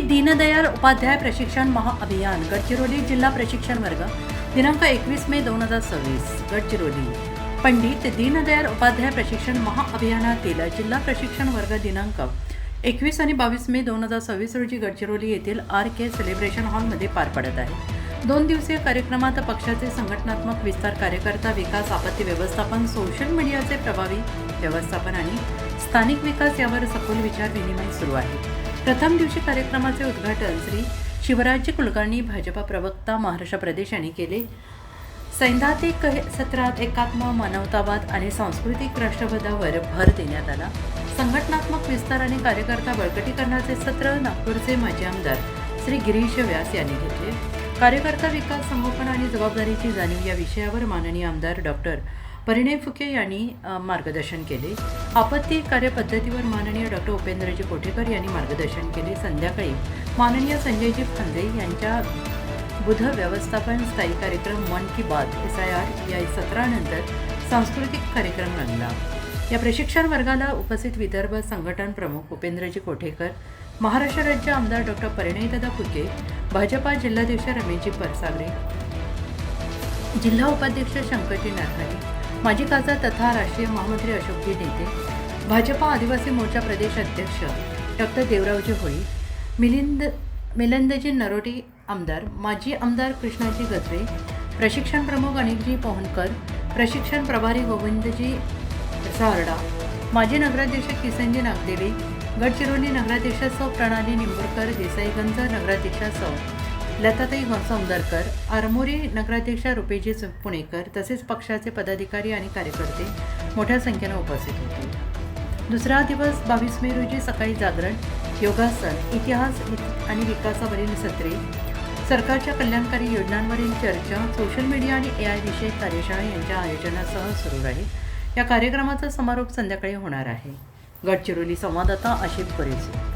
दीनदयाळ उपाध्याय प्रशिक्षण महाअभियान गडचिरोली जिल्हा प्रशिक्षण वर्ग दिनांक 21 मे 2026 गडचिरोली पंडित दीनदयाळ उपाध्याय प्रशिक्षण महाअभियानातील जिल्हा प्रशिक्षण वर्ग दिनांक 21 आणि 22 मे 2026 रोजी गडचिरोली येथील RK सेलिब्रेशन हॉलमध्ये पार पडत आहे। 2 दिवसीय कार्यक्रमात पक्षाचे संघटनात्मक विस्तार, कार्यकर्ता विकास, आपत्ती व्यवस्थापन, सोशल मीडियाचे प्रभावी व्यवस्थापन आणि स्थानिक विकास यावर सखोल विचार विनिमय सुरू आहे। प्रथम दिवशी कार्यक्रमाचे उद्घाटन श्री शिवराज कुलकर्णी भाजपा प्रवक्ता महाराष्ट्र प्रदेश यांनी केले। सैद्धांतिक सत्रात एकात्म, मानवतावाद आणि सांस्कृतिक राष्ट्रवादावर भर देण्यात आला। संघटनात्मक विस्तार आणि कार्यकर्ता बळकटीकरणाचे सत्र नागपूरचे माजी आमदार श्री गिरीश व्यास यांनी घेतले। कार्यकर्ता विकास, संगोपन आणि जबाबदारीची जाणीव या विषयावर माननीय आमदार डॉक्टर परिणय फुके यांनी मार्गदर्शन केले। आपत्ती कार्यपद्धतीवर माननीय डॉक्टर उपेंद्रजी कोठेकर यांनी मार्गदर्शन केले। संध्याकाळी माननीय संजयजी फंदे यांच्या बुध व्यवस्थापन स्थायी कार्यक्रम मन की बात SIR या सत्रानंतर सांस्कृतिक कार्यक्रम रंगला। या प्रशिक्षण वर्गाला उपस्थित विदर्भ संघटन प्रमुख उपेंद्रजी कोठेकर, महाराष्ट्र राज्य आमदार डॉक्टर परिणयदादा फुके, भाजपा जिल्हाध्यक्ष रमेशजी परसागरे, जिल्हा उपाध्यक्ष शंकरजी नाथानी, माजी खासदार तथा राष्ट्रीय महामंत्री अशोकजी नेते, भाजपा आदिवासी मोर्चा प्रदेश अध्यक्ष डॉक्टर देवरावजी होळी, मिलिंदजी नरोटी आमदार, माजी आमदार कृष्णाजी गजरे, प्रशिक्षण प्रमुख अनिलजी पोहनकर, प्रशिक्षण प्रभारी गोविंदजी सारडा, माजी नगराध्यक्ष किसनजी नागदेवी, गडचिरोली नगराध्यक्ष सौ प्रणाली निंबुरकर, देसाईगंज नगराध्यक्ष सौ लताताई सौंदरकर, आरमोरी नगराध्यक्ष रुपेजी पुणेकर तसेच पक्षाचे पदाधिकारी आणि कार्यकर्ते मोठ्या संख्येने उपस्थित होते। दुसरा दिवस 22 मे रोजी सकाळी जागरण, योगासन, इतिहास आणि विकासावरील सत्रे, सरकारच्या कल्याणकारी योजनांवरील चर्चा, सोशल मीडिया आणि AI विषयक कार्यशाळा यांच्या आयोजनासह सुरू राहील। या कार्यक्रमाचा समारोप संध्याकाळी होणार आहे। गडचिरोली संवाददाता आशिफ परेसे।